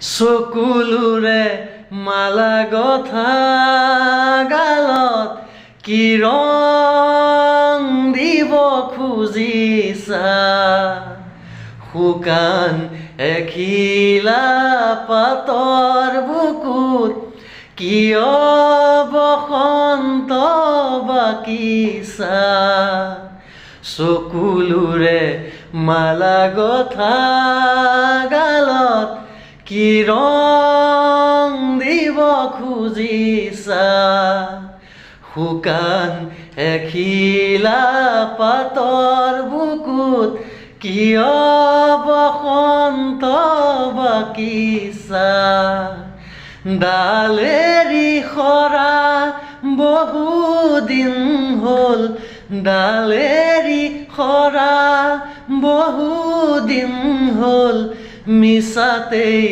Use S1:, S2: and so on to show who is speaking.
S1: চকুলোৰে মালা Gotha গালত কি ৰং দিব খুজিছা শুকান এখিলা পাতৰ বুকুত কিয় বসন্ত বাকিছা চকুলোৰে মালা গথা গালত কি ৰং দিব খুজিছা শুকান এখিলা পাতৰ বুকুত কিয় বসন্ত বাকিছা ডালেৰি সৰা বহুদিন হ'ল ডালেৰি সৰা বহুদিন হ'ল মিছাতেই